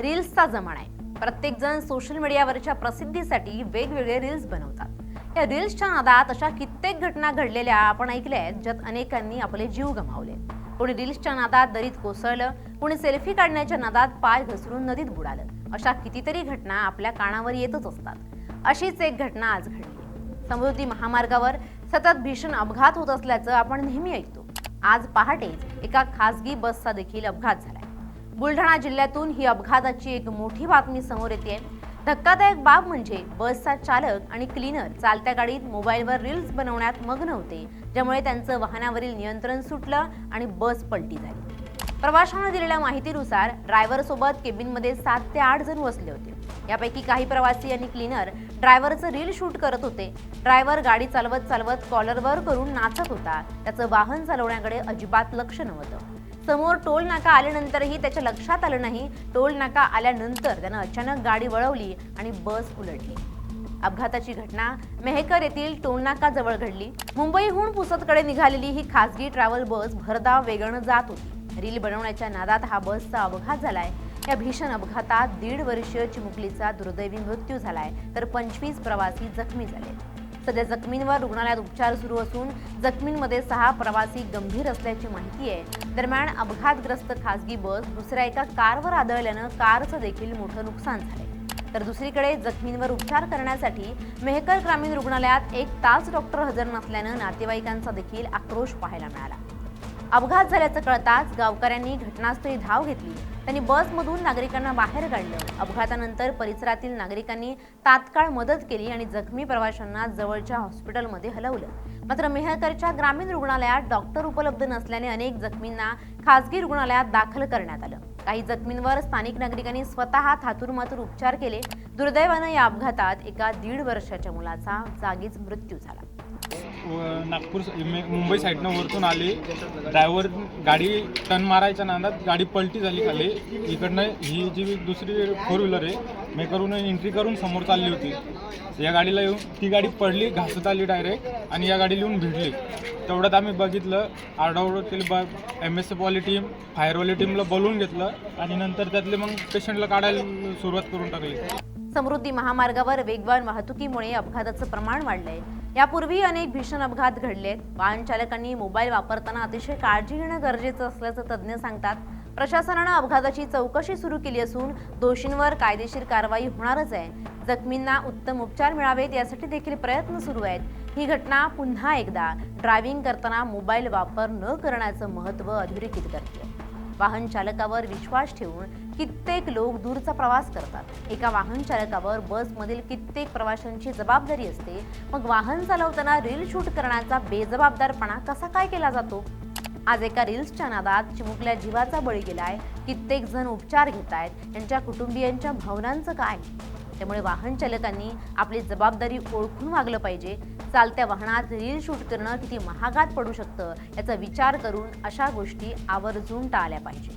रील्सचा जमाना आहे। प्रत्येक जण सोशल मीडियावरच्या प्रसिद्धीसाठी वेगवेगळे रील्स बनवतात। या रील्सच्या नादात अशा कित्येक घटना घडलेल्या आपण ऐकल्या आहेत, ज्यात अनेकांनी आपले जीव गमावले। कोणी रील्सच्या नादात दरीत कोसळलं, कोणी सेल्फी काढण्याच्या नादात पाय घसरून नदीत बुडालं। अशा कितीतरी घटना आपल्या कानावर येतच असतात। अशीच एक घटना आज घडली। समृद्धी महामार्गावर सतत भीषण अपघात होत असल्याचं आपण नेहमी ऐकतो। आज पहाटेच एका खासगी बसचा देखील अपघात झालाय। बुलढाणा जिल्ह्यातून ही अपघाताची एक मोठी बातमी समोर येते। धक्कादायक बाब म्हणजे बसचा चालक आणि क्लीनर चालत्या गाडीत मोबाईलवर रील्स बनवण्यात मग्न होते, ज्यामुळे त्यांचं वाहनावरील नियंत्रण सुटलं आणि बस पलटी झाली। प्रवाशांना दिलेल्या माहितीनुसार ड्रायव्हर सोबत केबिनमध्ये 7 ते 8 जण बसले होते। यापैकी काही प्रवासी आणि क्लीनर ड्रायव्हरचं रील शूट करत होते। ड्रायव्हर गाडी चालवत चालवत कॉलरवर करून नाचत होता। त्याचं वाहन चालवण्याकडे अजिबात लक्ष नव्हतं। समोर टोल नाका आल्यानंतरही त्याच्या लक्षात आलं नाही। टोल नाका आल्यानंतर त्यानं अचानक गाडी वळवली आणि बस उलटली। अपघाताची घटना मेहकर येथील टोलनाका जवळ घडली। मुंबईहून पुसदकडे निघालेली ही खासगी ट्रॅव्हल बस भरधाव वेगानं जात होती। रील बनवण्याच्या नादात हा बसचा अपघात झालाय। या भीषण अपघातात 1.5 वर्षीय चिमुकलीचा दुर्दैवी मृत्यू झालाय, तर 25 प्रवासी जखमी झाले। सध्या जखमींवर रुग्णालयात उपचार सुरू असून जखमींमध्ये 6 प्रवासी गंभीर असल्याची माहिती आहे। दरम्यान अपघातग्रस्त खासगी बस दुसऱ्या एका कारवर आदळल्यानं कारचं देखील मोठं नुकसान झाले। तर दुसरीकडे जखमींवर उपचार करण्यासाठी मेहकर ग्रामीण रुग्णालयात 1 तास डॉक्टर हजर नसल्यानं नातेवाईकांचा देखील आक्रोश पाहायला मिळाला। अपघात झाल्याचं कळताच गावकऱ्यांनी घटनास्थळी धाव घेतली। त्यांनी बसमधून नागरिकांना बाहेर काढलं। अपघातानंतर परिसरातील नागरिकांनी तात्काळ मदत केली आणि जखमी प्रवाशांना जवळच्या हॉस्पिटलमध्ये हलवलं। मात्र मेहकरच्या ग्रामीण रुग्णालयात डॉक्टर उपलब्ध नसल्याने अनेक जखमींना खासगी रुग्णालयात दाखल करण्यात आलं। काही जखमींवर स्थानिक नागरिकांनी स्वतः थातूरमातूर उपचार केले। दुर्दैवानं या अपघातात एका 1.5 वर्षाच्या मुलाचा जागीच मृत्यू झाला। नागपूर मुंबई साईडनं वरतून आले, ड्रायव्हर गाडी टर्न मारायच्या नादात गाडी पलटी झाली खाली। इकडनं ही जी दुसरी 4 व्हीलर आहे मेकरून एंट्री करून समोर चालली होती। या गाडीला येऊन ती गाडी पडली, घासत आली डायरेक्ट आणि या गाडीला येऊन भिडली। तेवढ्यात आम्ही बघितलं, आरडाओरड केली। MSF वाली टीम, फायरवाली टीमला बोलवून घेतलं आणि नंतर त्यातले मग पेशंटला काढायला सुरुवात करून टाकली। समृद्धी महामार्गावर वेगवान वाहतुकीमुळे अपघाताचं प्रमाण वाढलंय। यापूर्वी अनेक भीषण अपघात घडलेत। वाहन चालकांनी मोबाईल वापरताना अतिशय काळजी घेणं गरजेचं असल्याचं तज्ज्ञ सांगतात। प्रशासनानं अपघाताची चौकशी सुरू केली असून दोषींवर कायदेशीर कारवाई होणारच आहे। जखमींना उत्तम उपचार मिळावेत यासाठी देखील प्रयत्न सुरू आहेत। ही घटना पुन्हा एकदा ड्रायव्हिंग करताना मोबाईल वापर न करण्याचं महत्त्व अधोरेखित करते। वाहन चालकावर विश्वास ठेवून कित्येक लोक दूरचा प्रवास करतात। एका वाहन चालकावर बसमधील कित्येक प्रवाशांची जबाबदारी असते। मग वाहन चालवताना रील शूट करण्याचा बेजबाबदारपणा कसा काय केला जातो? आज एका रील्सच्या नादात चिमुकल्या जीवाचा बळी गेलाय। कित्येक जण उपचार घेतायत। यांच्या कुटुंबियांच्या भावनांचं काय? त्यामुळे वाहन चालकांनी आपली जबाबदारी ओळखून वागलं पाहिजे। चालत्या वाहनात रील शूट करणं किती महागात पडू शकतं याचा विचार करून अशा गोष्टी आवर्जून टाळल्या पाहिजे।